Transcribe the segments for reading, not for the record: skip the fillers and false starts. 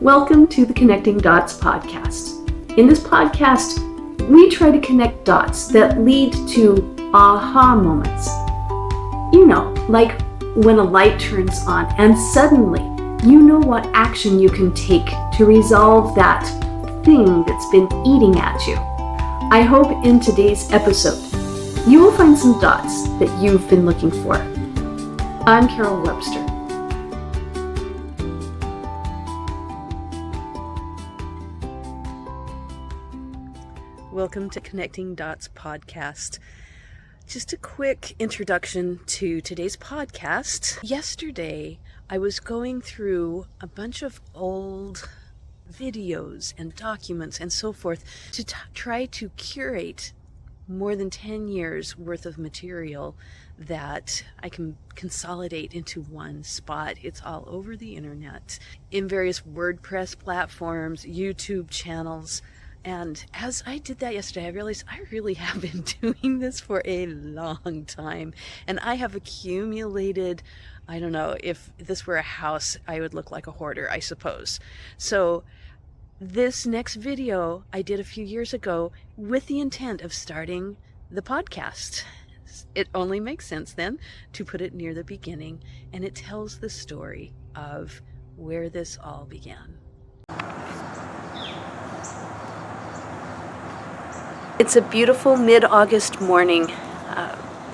Welcome to the Connecting Dots podcast. In this podcast, we try to connect dots that lead to aha moments. You know, like when a light turns on and suddenly you know what action you can take to resolve that thing that's been eating at you. I hope in today's episode, you will find some dots that you've been looking for. I'm Carol Webster. Welcome to Connecting Dots podcast. Just a quick introduction to today's podcast. Yesterday, I was going through a bunch of old videos and documents and so forth to try to curate more than 10 years worth of material that I can consolidate into one spot. It's all over the internet, in various WordPress platforms, YouTube channels. And as I did that yesterday, I realized I really have been doing this for a long time. And I have accumulated, I don't know, if this were a house, I would look like a hoarder, I suppose. So this next video I did a few years ago with the intent of starting the podcast. It only makes sense then to put it near the beginning, and it tells the story of where this all began. It's a beautiful mid-August morning.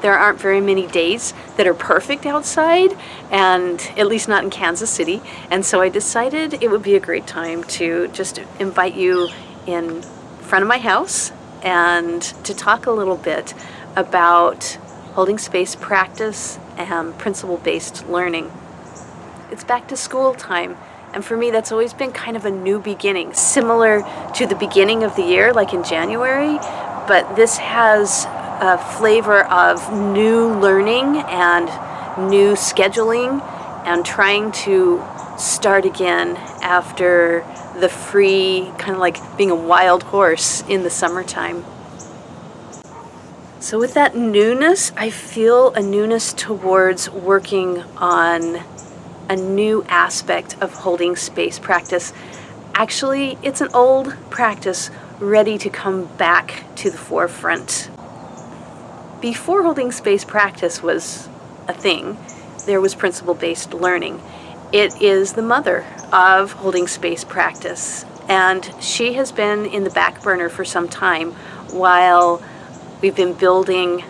There aren't very many days that are perfect outside, and at least not in Kansas City. And so I decided it would be a great time to just invite you in front of my house and to talk a little bit about holding space practice and principle-based learning. It's back to school time. And for me, that's always been kind of a new beginning, similar to the beginning of the year, like in January, but this has a flavor of new learning and new scheduling and trying to start again after the free, kind of like being a wild horse in the summertime. So with that newness, I feel a newness towards working on a new aspect of holding space practice. Actually, it's an old practice ready to come back to the forefront. Before holding space practice was a thing, there was principle-based learning. It is the mother of holding space practice, and she has been in the back burner for some time while we've been building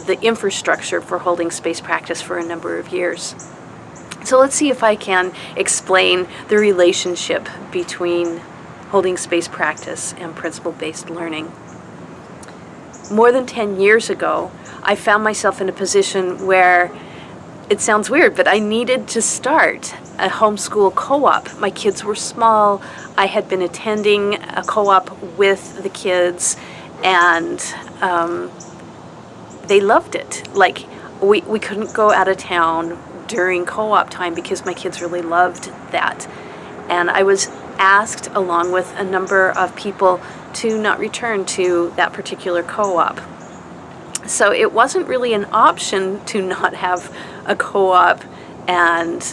the infrastructure for holding space practice for a number of years. So let's see if I can explain the relationship between holding space practice and principle-based learning. More than 10 years ago, I found myself in a position where, it sounds weird, but I needed to start a homeschool co-op. My kids were small. I had been attending a co-op with the kids, and they loved it. Like, we couldn't go out of town during co-op time because my kids really loved that. And I was asked, along with a number of people, to not return to that particular co-op. So it wasn't really an option to not have a co-op, and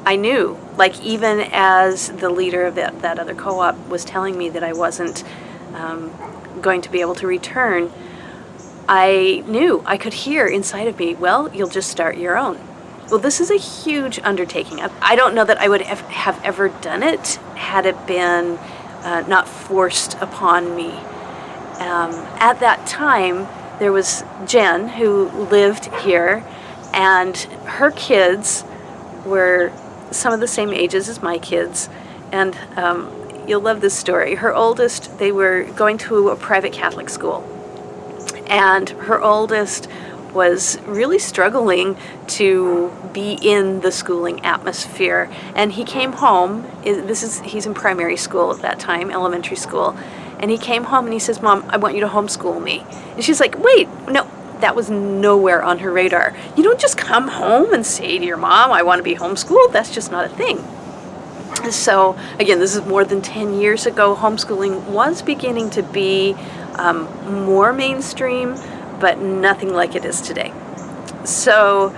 I knew, like, even as the leader of that other co-op was telling me that I wasn't going to be able to return, I knew, I could hear inside of me, well, you'll just start your own. Well, this is a huge undertaking. I don't know that I would have ever done it had it been not forced upon me. At that time, there was Jen, who lived here, and her kids were some of the same ages as my kids. And you'll love this story. Her oldest, they were going to a private Catholic school. And her oldest was really struggling to be in the schooling atmosphere. And he came home, he's in primary school at that time, elementary school, and he came home and he says, "Mom, I want you to homeschool me." And she's like, "Wait, no," that was nowhere on her radar. You don't just come home and say to your mom, "I want to be homeschooled." That's just not a thing. So again, this is more than 10 years ago. Homeschooling was beginning to be more mainstream, but nothing like it is today. So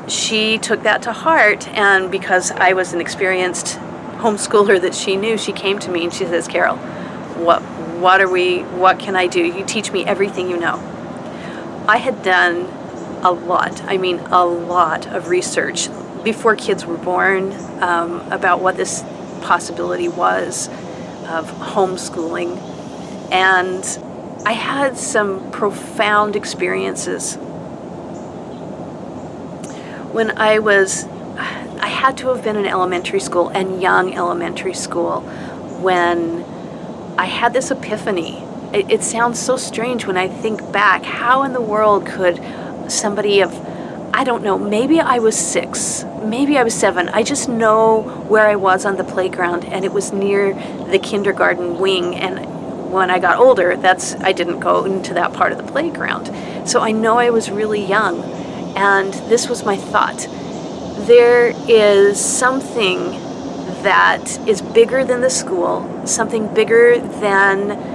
she took that to heart, and because I was an experienced homeschooler that she knew, she came to me and she says, Carol, what can I do? You teach me everything you know. I had done a lot of research before kids were born about what this possibility was of homeschooling. And I had some profound experiences. When I had to have been in elementary school and young elementary school when I had this epiphany. It sounds so strange when I think back. How in the world could somebody I don't know, maybe I was 6, maybe I was 7. I just know where I was on the playground, and it was near the kindergarten wing. And when I got older, I didn't go into that part of the playground. So I know I was really young, and this was my thought. There is something that is bigger than the school, something bigger than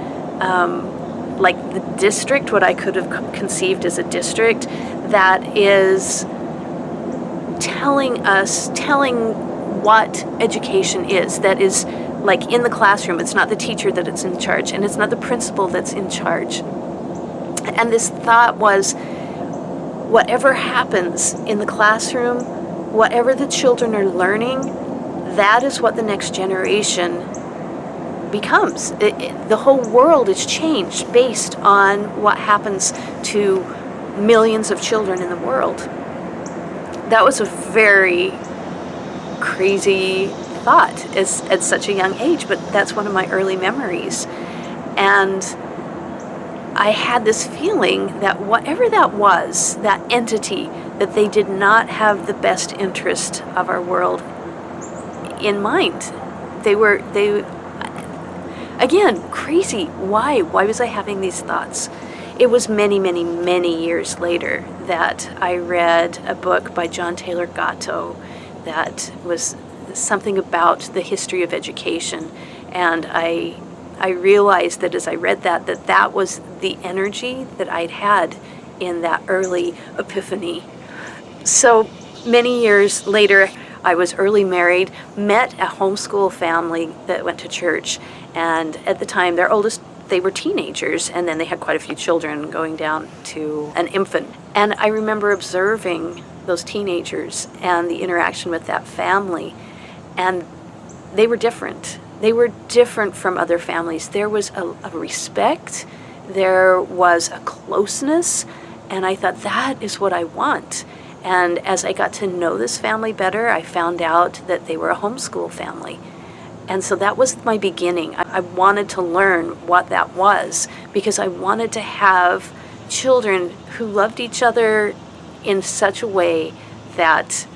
like the district, what I could have conceived as a district, that is telling what education is, that is like in the classroom. It's not the teacher that is in charge, and it's not the principal that's in charge. And this thought was, whatever happens in the classroom, whatever the children are learning, that is what the next generation becomes. The whole world is changed based on what happens to millions of children in the world. That was a very crazy thought at such a young age, but that's one of my early memories. And I had this feeling that whatever that was, that entity, that they did not have the best interest of our world in mind. Again, crazy. Why was I having these thoughts? It was many, many, many years later that I read a book by John Taylor Gatto that was something about the history of education. And I realized that as I read that was the energy that I'd had in that early epiphany. So many years later, I was early married, met a homeschool family that went to church, and at the time, their oldest, they were teenagers, and then they had quite a few children going down to an infant. And I remember observing those teenagers and the interaction with that family, and they were different. They were different from other families. There was a respect, there was a closeness, and I thought, that is what I want. And as I got to know this family better, I found out that they were a homeschool family. And so that was my beginning. I wanted to learn what that was because I wanted to have children who loved each other in such a way that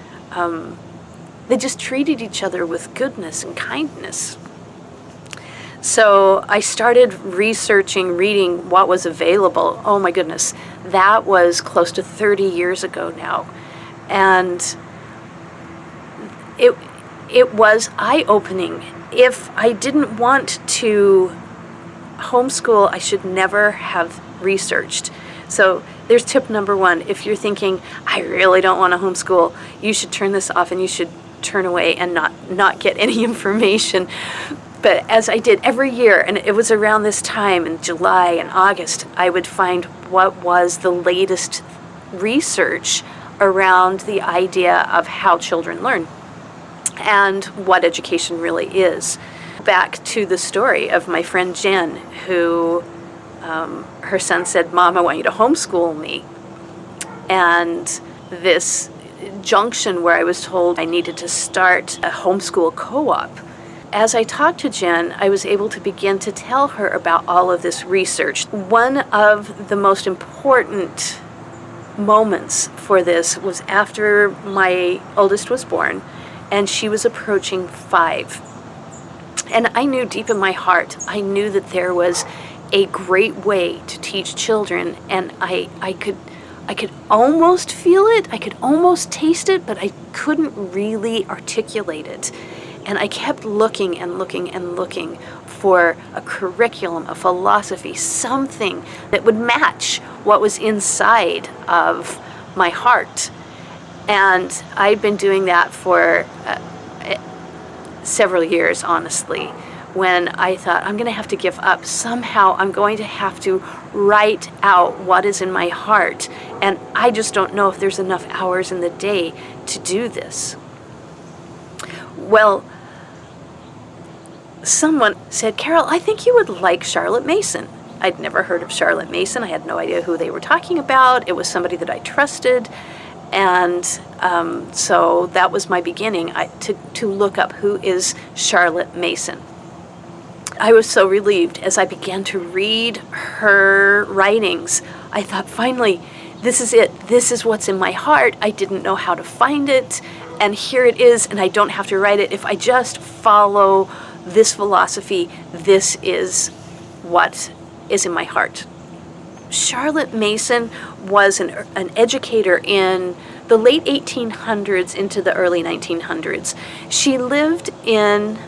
they just treated each other with goodness and kindness. So I started reading what was available. Oh my goodness, that was close to 30 years ago now. And it was eye-opening. If I didn't want to homeschool, I should never have researched. So there's tip number 1. If you're thinking, I really don't want to homeschool, you should turn this off and you should turn away and not get any information. But as I did every year, and it was around this time in July and August, I would find what was the latest research around the idea of how children learn and what education really is. Back to the story of my friend Jen, who her son said, Mom, I want you to homeschool me. And this junction where I was told I needed to start a homeschool co-op. As I talked to Jen, I was able to begin to tell her about all of this research. One of the most important moments for this was after my oldest was born, and she was approaching 5. And I knew deep in my heart, I knew that there was a great way to teach children, and I could almost feel it, I could almost taste it, but I couldn't really articulate it. And I kept looking and looking and looking for a curriculum, a philosophy, something that would match what was inside of my heart. And I'd been doing that for several years, honestly, when I thought, I'm going to have to give up. Somehow I'm going to have to write out what is in my heart. And I just don't know if there's enough hours in the day to do this. Well, someone said, Carol, I think you would like Charlotte Mason. I'd never heard of Charlotte Mason. I had no idea who they were talking about. It was somebody that I trusted. And so that was my beginning, to look up who is Charlotte Mason. I was so relieved as I began to read her writings. I thought, finally, this is it. This is what's in my heart. I didn't know how to find it. And here it is, and I don't have to write it. If I just follow this philosophy, this is what is in my heart. Charlotte Mason was an educator in the late 1800s into the early 1900s. She lived in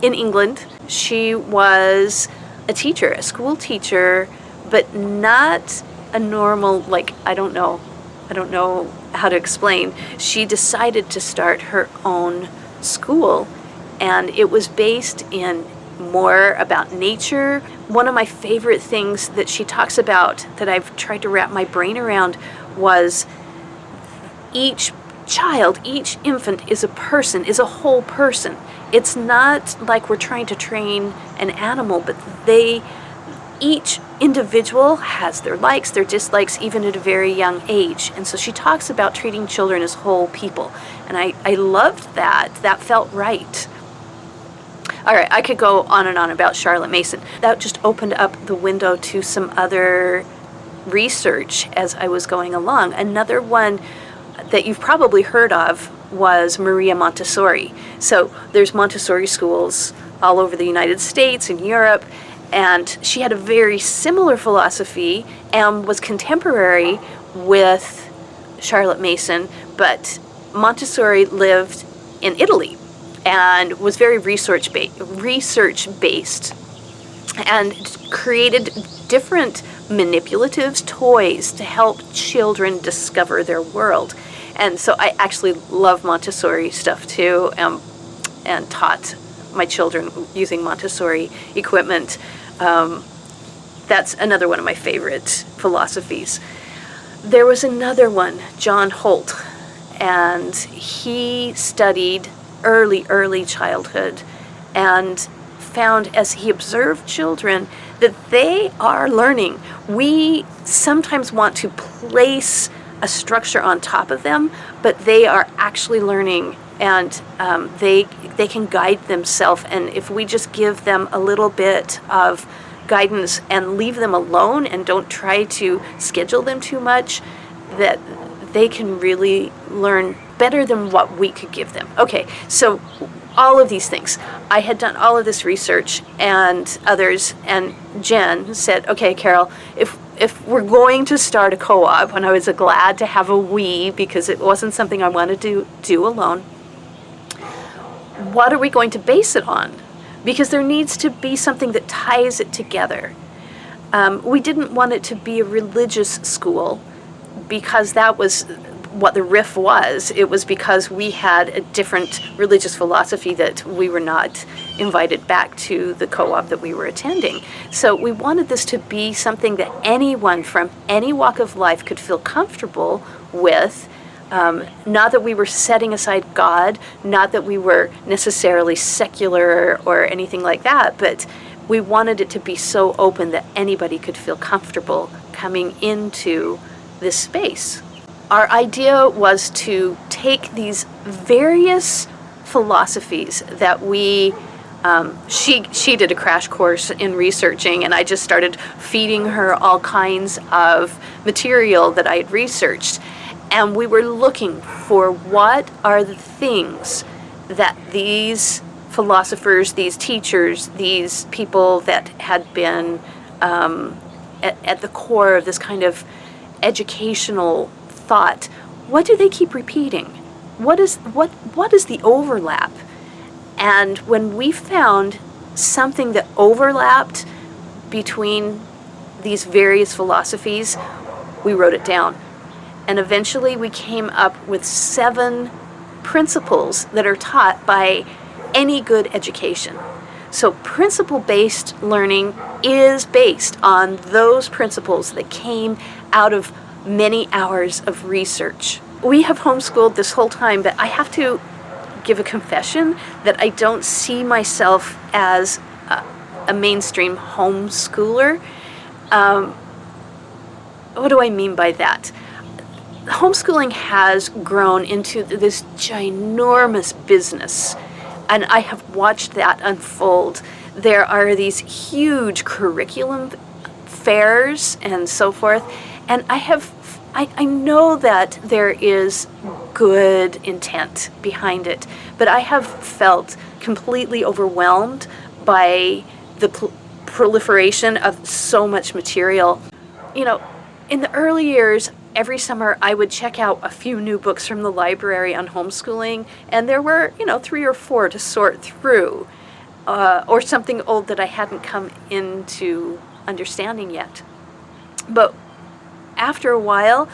England. She was a teacher, a school teacher, but not a normal, I don't know how to explain. She decided to start her own school, and it was based in more about nature. One of my favorite things that she talks about that I've tried to wrap my brain around was each child, each infant is a person, is a whole person. It's not like we're trying to train an animal, but each individual has their likes, their dislikes, even at a very young age. And so she talks about treating children as whole people. And I loved that. That felt right. All right, I could go on and on about Charlotte Mason. That just opened up the window to some other research as I was going along. Another one that you've probably heard of was Maria Montessori. So there's Montessori schools all over the United States and Europe, and she had a very similar philosophy and was contemporary with Charlotte Mason, but Montessori lived in Italy and was very research-based and created different manipulatives, toys to help children discover their world. And so I actually love Montessori stuff too, and taught my children using Montessori equipment. That's another one of my favorite philosophies. There was another one, John Holt, and he studied early childhood and found, as he observed children, that they are learning. We sometimes want to place a structure on top of them, but they are actually learning, and they can guide themselves. And if we just give them a little bit of guidance and leave them alone and don't try to schedule them too much, that they can really learn better than what we could give them. Okay, so all of these things. I had done all of this research and others, and Jen said, okay, Carol, if we're going to start a co-op, and I was glad to have a we, because it wasn't something I wanted to do alone, what are we going to base it on? Because there needs to be something that ties it together. We didn't want it to be a religious school, because that was what the riff was. It was because we had a different religious philosophy that we were not invited back to the co-op that we were attending. So we wanted this to be something that anyone from any walk of life could feel comfortable with. Not that we were setting aside God, not that we were necessarily secular or anything like that, but we wanted it to be so open that anybody could feel comfortable coming into this space. Our idea was to take these various philosophies that she did a crash course in researching, and I just started feeding her all kinds of material that I had researched. And we were looking for what are the things that these philosophers, these teachers, these people that had been at the core of this kind of educational thought, what do they keep repeating? What is the overlap? And when we found something that overlapped between these various philosophies, we wrote it down. And eventually we came up with 7 principles that are taught by any good education. So principle-based learning is based on those principles that came out of many hours of research. We have homeschooled this whole time, but I have to give a confession that I don't see myself as a mainstream homeschooler. What do I mean by that? Homeschooling has grown into this ginormous business, and I have watched that unfold. There are these huge curriculum fairs and so forth, and I know that there is good intent behind it, but I have felt completely overwhelmed by the proliferation of so much material. You know, in the early years, every summer I would check out a few new books from the library on homeschooling, and there were, 3 or 4 to sort through, or something old that I hadn't come into understanding yet. But after a while,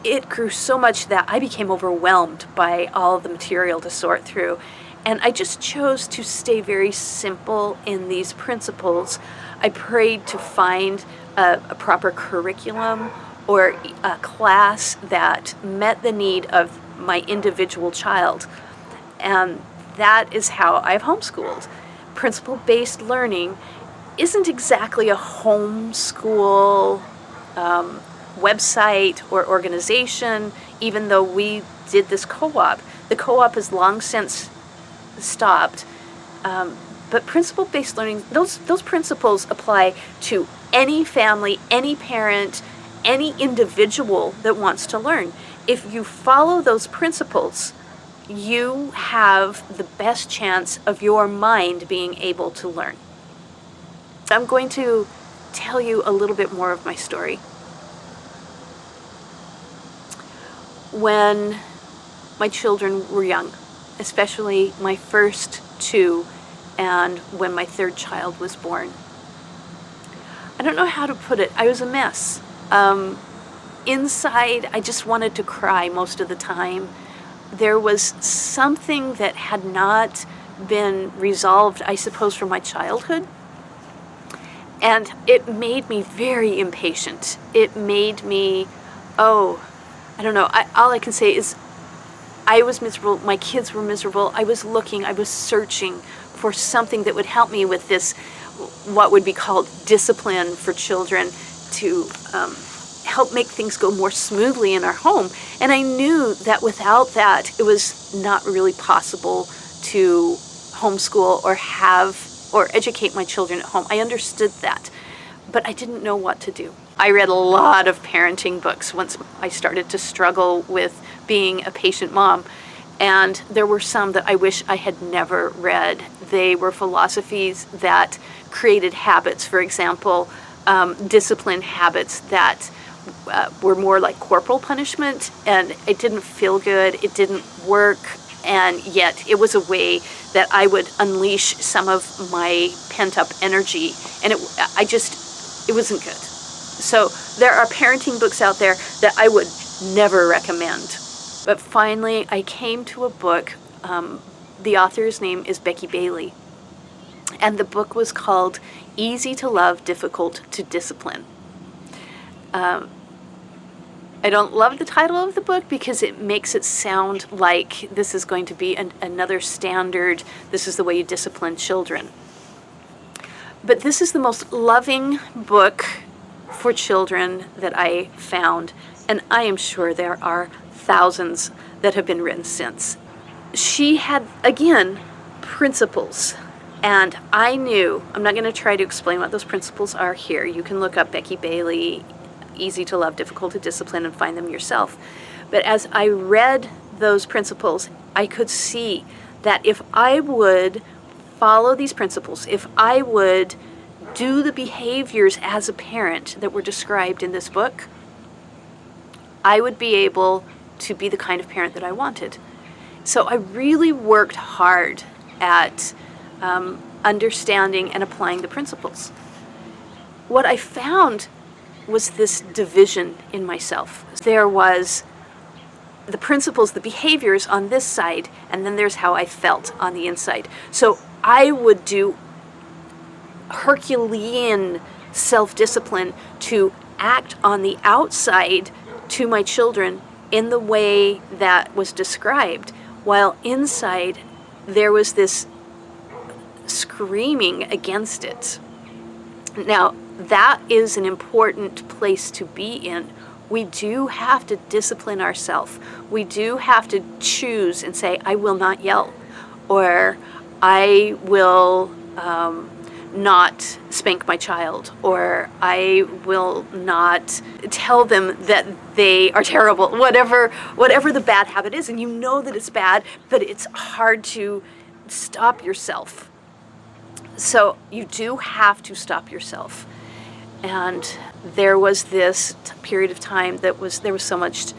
it grew so much that I became overwhelmed by all of the material to sort through. And I just chose to stay very simple in these principles. I prayed to find a proper curriculum or a class that met the need of my individual child. And that is how I've homeschooled. Principle-based learning isn't exactly a homeschool website or organization, even though we did this co-op. The co-op has long since stopped. But principle-based learning, those principles apply to any family, any parent, any individual that wants to learn. If you follow those principles, you have the best chance of your mind being able to learn. I'm going to tell you a little bit more of my story. When my children were young, especially my first 2 and when my 3rd child was born, I don't know how to put it. I was a mess. Inside, I just wanted to cry most of the time. There was something that had not been resolved, I suppose, from my childhood. And it made me very impatient. It made me, I don't know. All I can say is I was miserable. My kids were miserable. I was searching for something that would help me with this, what would be called discipline for children, to help make things go more smoothly in our home. And I knew that without that, it was not really possible to homeschool or educate my children at home. I understood that, but I didn't know what to do. I read a lot of parenting books once I started to struggle with being a patient mom. And there were some that I wish I had never read. They were philosophies that created habits, for example, discipline habits that were more like corporal punishment, and it didn't feel good, it didn't work, and yet it was a way that I would unleash some of my pent-up energy, and it wasn't good. So there are parenting books out there that I would never recommend. But finally, I came to a book. The author's name is Becky Bailey, and the book was called Easy to Love, Difficult to Discipline. I don't love the title of the book because it makes it sound like this is going to be another standard, this is the way you discipline children. But this is the most loving book for children that I found, and I am sure there are thousands that have been written since. She had, again, principles. And I knew, I'm not going to try to explain what those principles are here. You can look up Becky Bailey, Easy to Love, Difficult to Discipline, and find them yourself. But as I read those principles, I could see that if I would follow these principles, if I would do the behaviors as a parent that were described in this book, I would be able to be the kind of parent that I wanted. So I really worked hard at understanding and applying the principles. What I found was this division in myself. There was the principles, the behaviors on this side, and then there's how I felt on the inside. So I would do Herculean self-discipline to act on the outside to my children in the way that was described, while inside there was this screaming against it. Now, that is an important place to be in. We do have to discipline ourselves. We do have to choose and say, I will not yell, or I will not spank my child, or I will not tell them that they are terrible, whatever the bad habit is. And you know that it's bad, but it's hard to stop yourself. So you do have to stop yourself. And there was this period of time there was so much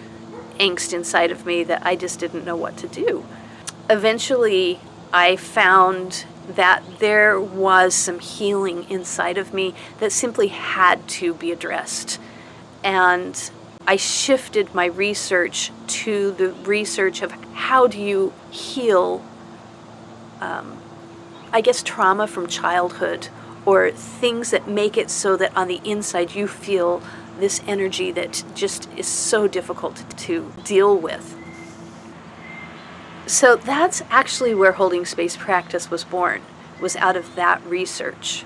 angst inside of me that I just didn't know what to do. Eventually, I found that there was some healing inside of me that simply had to be addressed. And I shifted my research to the research of how do you heal, trauma from childhood, or things that make it so that on the inside you feel this energy that just is so difficult to deal with. So that's actually where holding space practice was born, was out of that research.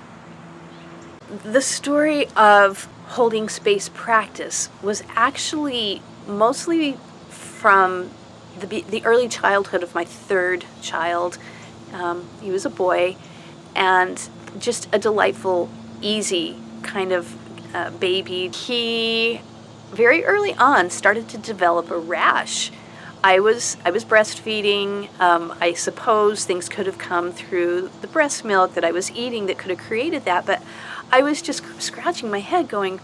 The story of holding space practice was actually mostly from the early childhood of my third child. He was a boy, and just a delightful, easy kind of baby. He very early on started to develop a rash. I was breastfeeding. I suppose things could have come through the breast milk that I was eating that could have created that, but I was just scratching my head going,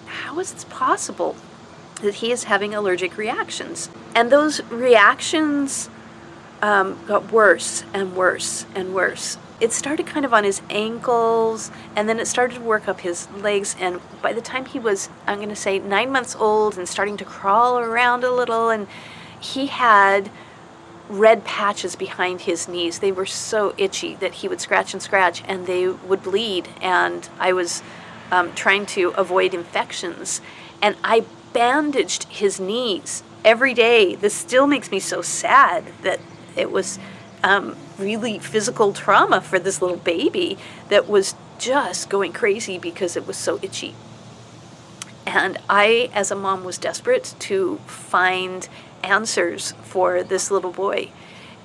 how is this possible that he is having allergic reactions? And those reactions got worse and worse and worse. It started kind of on his ankles, and then it started to work up his legs, and by the time he was, I'm going to say, 9 months old and starting to crawl around a little, and he had red patches behind his knees. They were so itchy that he would scratch and scratch, and they would bleed, and I was trying to avoid infections, and I bandaged his knees every day. This still makes me so sad that it was really physical trauma for this little baby that was just going crazy because it was so itchy. And I, as a mom, was desperate to find answers for this little boy.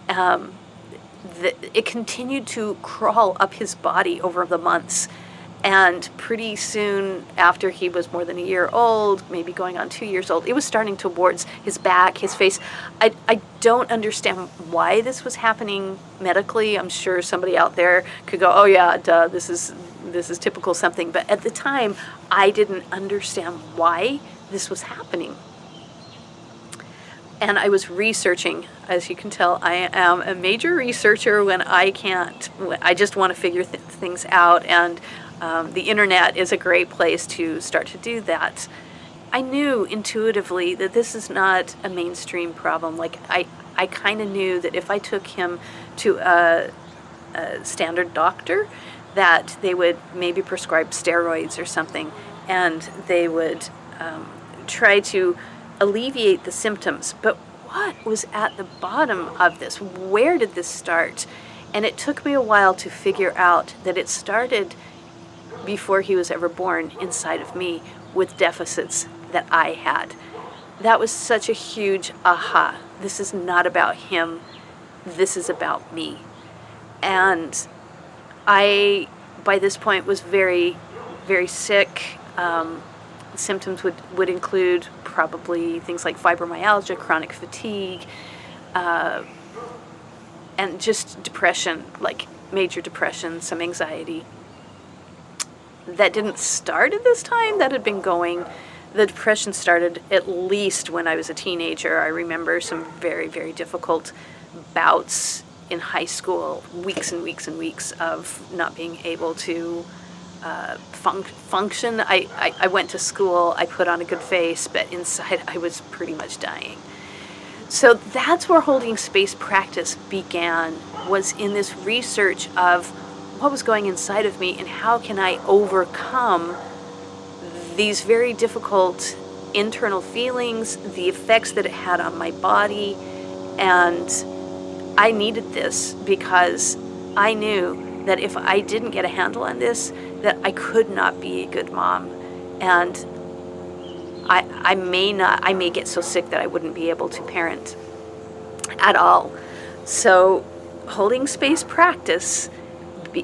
It continued to crawl up his body over the months. And pretty soon after he was more than a year old, maybe going on 2 years old, it was starting towards his back, his face. I don't understand why this was happening medically. I'm sure somebody out there could go, oh yeah, duh, this is typical something. But at the time, I didn't understand why this was happening. And I was researching. As you can tell, I am a major researcher when I just want to figure things out. And the internet is a great place to start to do that. I knew intuitively that this is not a mainstream problem. Like I kind of knew that if I took him to a standard doctor, that they would maybe prescribe steroids or something, and they would try to alleviate the symptoms. But what was at the bottom of this? Where did this start? And it took me a while to figure out that it started before he was ever born inside of me with deficits that I had. That was such a huge aha. This is not about him. This is about me. And I, by this point, was very, very sick. Symptoms would include probably things like fibromyalgia, chronic fatigue, and just depression, like major depression, some anxiety. That didn't start at this time. That had been going. The depression started at least when I was a teenager. I remember some very, very difficult bouts in high school, weeks and weeks and weeks of not being able to function. I went to school, I put on a good face, but inside I was pretty much dying. So that's where holding space practice began, was in this research of what was going inside of me and how can I overcome these very difficult internal feelings, the effects that it had on my body. And I needed this because I knew that if I didn't get a handle on this, that I could not be a good mom. And I may get so sick that I wouldn't be able to parent at all. So holding space practice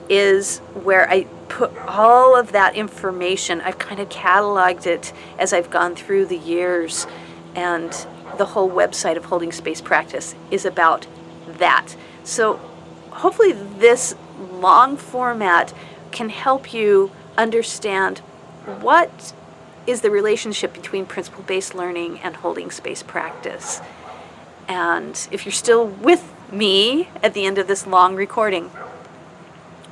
is where I put all of that information. I've kind of cataloged it as I've gone through the years, and the whole website of Holding Space Practice is about that. So hopefully this long format can help you understand what is the relationship between principle-based learning and holding space practice. And if you're still with me at the end of this long recording,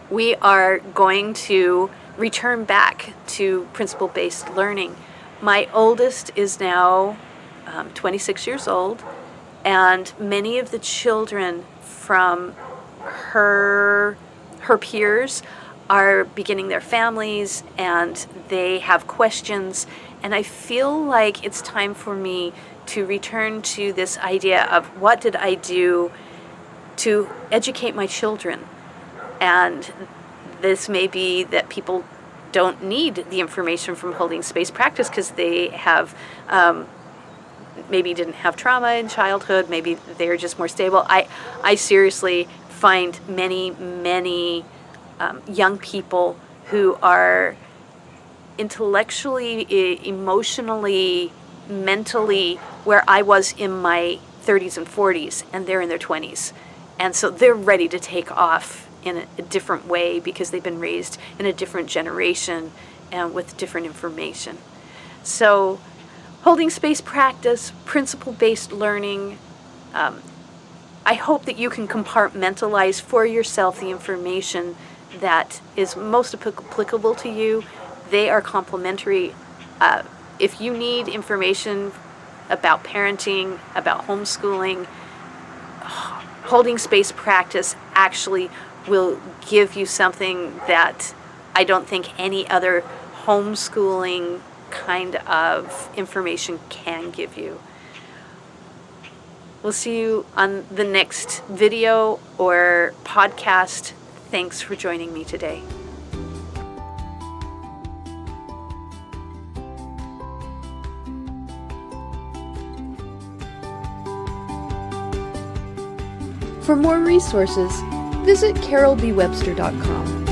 we are going to return back to principle-based learning. My oldest is now 26 years old, and many of the children from her peers are beginning their families, and they have questions, and I feel like it's time for me to return to this idea of what did I do to educate my children. And this may be that people don't need the information from holding space practice because they have maybe didn't have trauma in childhood, maybe they're just more stable. I seriously find many young people who are intellectually, emotionally, mentally where I was in my 30s and 40s, and they're in their 20s. And so they're ready to take off in a different way because they've been raised in a different generation and with different information. So holding space practice, principle-based learning, I hope that you can compartmentalize for yourself the information that is most applicable to you. They are complementary. If you need information about parenting, about homeschooling, holding space practice actually will give you something that I don't think any other homeschooling kind of information can give you. We'll see you on the next video or podcast. Thanks for joining me today. For more resources, visit carolbwebster.com.